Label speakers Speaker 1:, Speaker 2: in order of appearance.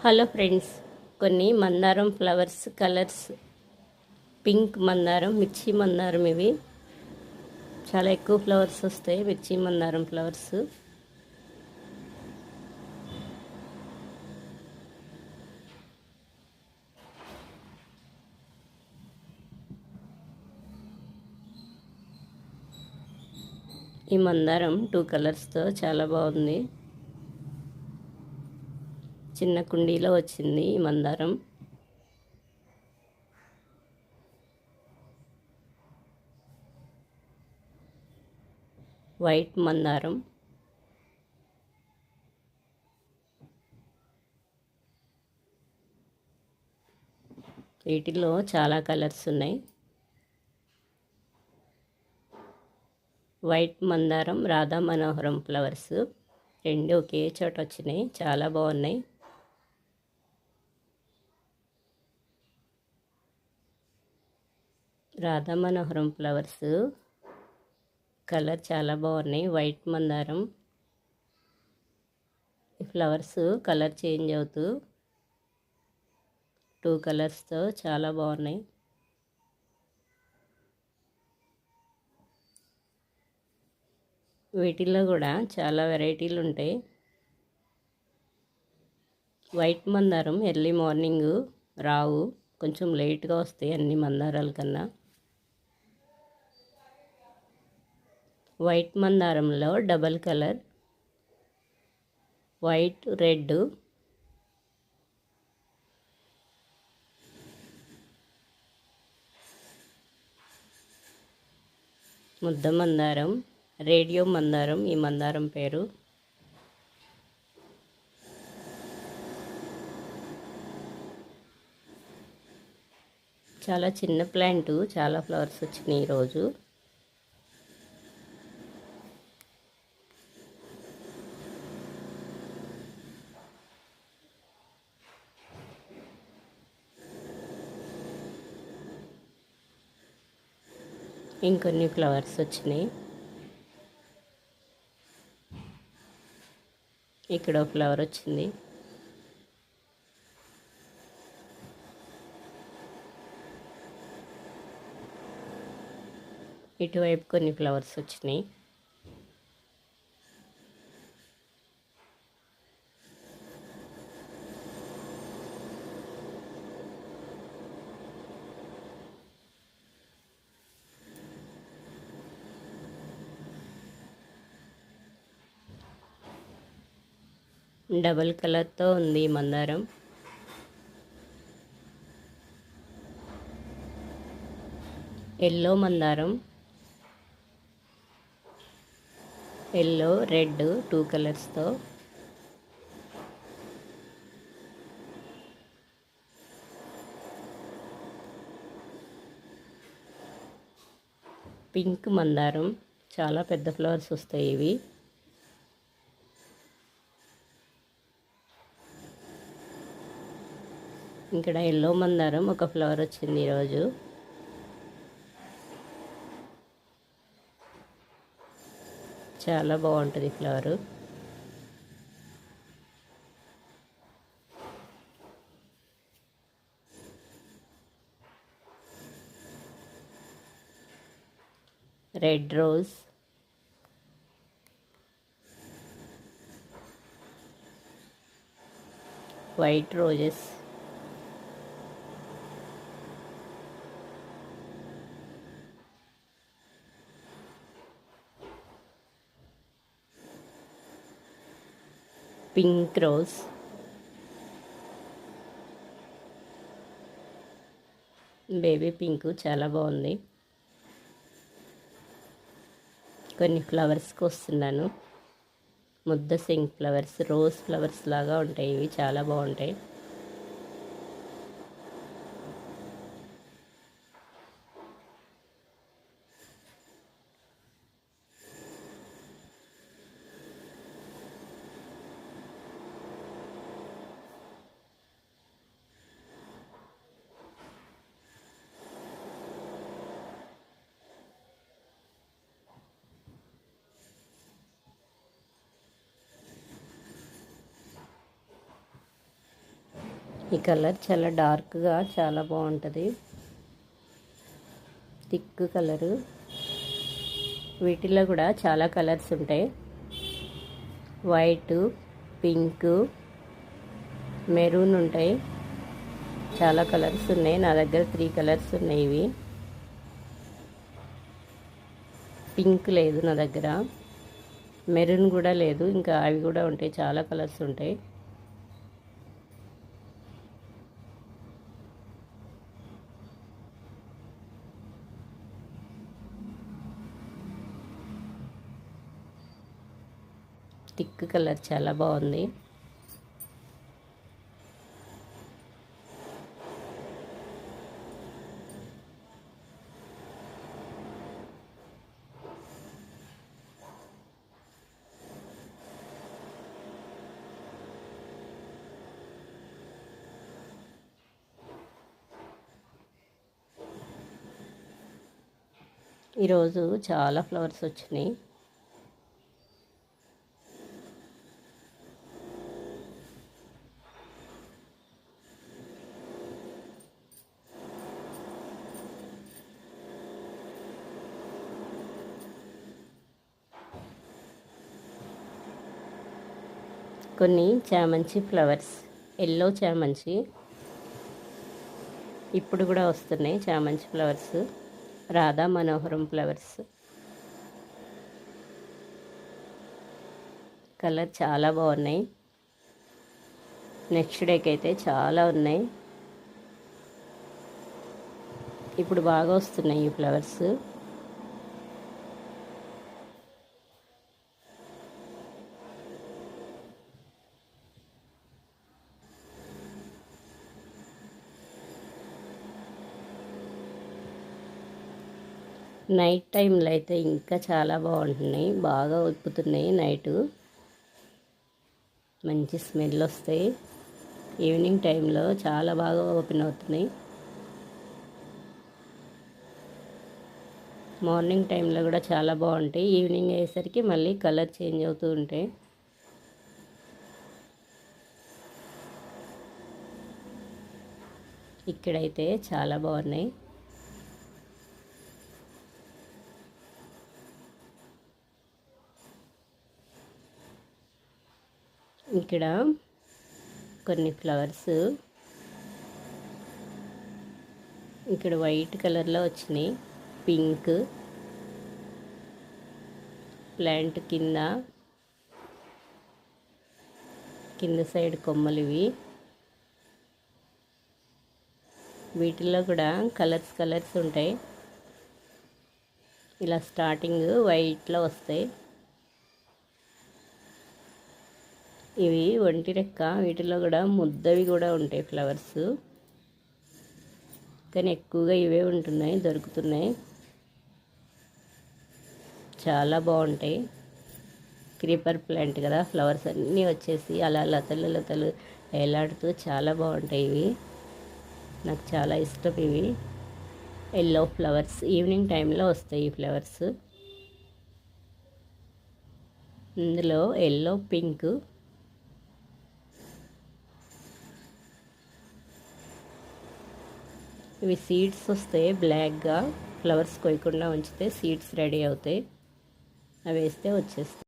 Speaker 1: Hello friends, కొన్ని మందారం flowers colours, pink మందారం, మిర్చి మందారం. ఇవి చాలా ఎక్కువ ఫ్లవర్స్ వస్తాయి. మిర్చి మందారం ఫ్లవర్స్. ఈ మందారం 2 కలర్స్తో చాలా బాగుంది. చిన్న కుండీలో వచ్చింది ఈ మందారం. వైట్ మందారం, వీటిలో చాలా కలర్స్ ఉన్నాయి. వైట్ మందారం, రాధా మనోహరం ఫ్లవర్స్ రెండు ఒకే చోట వచ్చినాయి. చాలా బాగున్నాయి. రాధా మనోహరం ఫ్లవర్స్ కలర్ చాలా బాగున్నాయి. వైట్ మందారం ఈ ఫ్లవర్స్ కలర్ చేంజ్ అవుతూ 2 కలర్స్తో చాలా బాగున్నాయి. వీటిల్లో కూడా చాలా వెరైటీలు ఉంటాయి. వైట్ మందారం ఎర్లీ మార్నింగ్ రావు, కొంచెం లేట్గా వస్తాయి అన్ని మందారాల కన్నా. వైట్ మందారంలో డబల్ కలర్, వైట్ రెడ్, ముద్ద మందారం, రేడియో మందారం ఈ మందారం పేరు. చాలా చిన్న ప్లాంట్, చాలా ఫ్లవర్స్ వచ్చినాయి ఈరోజు. ఇంకొన్ని ఫ్లవర్స్ వచ్చినాయి. ఇక్కడ ఫ్లవర్ వచ్చింది. ఇటువైపు కొన్ని ఫ్లవర్స్ వచ్చినాయి. డబల్ కలర్తో ఉంది మందారం. ఎల్లో మందారం, ఎల్లో రెడ్ 2 కలర్స్తో. పింక్ మందారం, చాలా పెద్ద ఫ్లవర్స్ వస్తాయి ఇవి. ఇక్కడ ఎల్లో మందారం ఒక ఫ్లవర్ వచ్చింది ఈరోజు. చాలా బాగుంటుంది flower. Red rose, white roses, pink rose, baby pink చాలా బాగుంది. కొన్ని ఫ్లవర్స్కి వస్తున్నాను. ముద్ద సింక్ ఫ్లవర్స్, రోజ్ ఫ్లవర్స్ లాగా ఉంటాయి ఇవి, చాలా బాగుంటాయి. ఈ కలర్ చాలా డార్క్గా చాలా బాగుంటుంది, థిక్ కలరు. వీటిల్లో కూడా చాలా కలర్స్ ఉంటాయి, వైట్, పింక్, మెరూన్ ఉంటాయి. చాలా కలర్స్ ఉన్నాయి. నా దగ్గర 3 కలర్స్ ఉన్నాయి. ఇవి పింక్ లేదు నా దగ్గర, మెరూన్ కూడా లేదు, ఇంకా అవి కూడా ఉంటాయి. చాలా కలర్స్ ఉంటాయి. థిక్ కలర్ చాలా బాగుంది. ఈరోజు చాలా ఫ్లవర్స్ వచ్చినాయి. కొన్ని చామంతి ఫ్లవర్స్, ఎల్లో చామంతి ఇప్పుడు కూడా వస్తున్నాయి. చామంతి ఫ్లవర్స్, రాధా మనోహరం ఫ్లవర్స్. కలర్ చాలా బాగున్నాయి. నెక్స్ట్ డేకి అయితే చాలా ఉన్నాయి. ఇప్పుడు బాగా వస్తున్నాయి ఈ ఫ్లవర్స్. నైట్ టైంలో అయితే ఇంకా చాలా బాగుంటున్నాయి, బాగా ఉప్పుతున్నాయి. నైటు మంచి స్మెల్ వస్తాయి. ఈవినింగ్ టైంలో చాలా బాగా ఓపెన్ అవుతున్నాయి. మార్నింగ్ టైంలో కూడా చాలా బాగుంటాయి. ఈవినింగ్ అయ్యేసరికి మళ్ళీ కలర్ చేంజ్ అవుతూ ఉంటాయి. ఇక్కడైతే చాలా బాగున్నాయి. ఇక్కడ కొన్ని ఫ్లవర్స్ ఇక్కడ వైట్ కలర్లో వచ్చినాయి. పింక్ ప్లాంట్ కింద సైడ్ కొమ్మలు ఇవి. వీటిల్లో కూడా కలర్స్ ఉంటాయి. ఇలా స్టార్టింగ్ వైట్లో వస్తాయి. ఇవి ఒంటి రెక్క. వీటిలో కూడా ముద్దవి కూడా ఉంటాయి ఫ్లవర్స్, కానీ ఎక్కువగా ఇవే ఉంటున్నాయి, దొరుకుతున్నాయి. చాలా బాగుంటాయి. క్రీపర్ ప్లాంట్ కదా, ఫ్లవర్స్ అన్నీ వచ్చేసి అలా లతలు వేలాడుతూ చాలా బాగుంటాయి. ఇవి నాకు చాలా ఇష్టం. ఇవి ఎల్లో ఫ్లవర్స్, ఈవినింగ్ టైంలో వస్తాయి ఈ ఫ్లవర్స్. ఇందులో ఎల్లో, పింక్, ఇవి సీడ్స్ వస్తాయి బ్లాక్గా. ఫ్లవర్స్ కొయ్యకుండా ఉంచితే సీడ్స్ రెడీ అవుతాయి. అవి వేస్తే వచ్చేస్తాయి.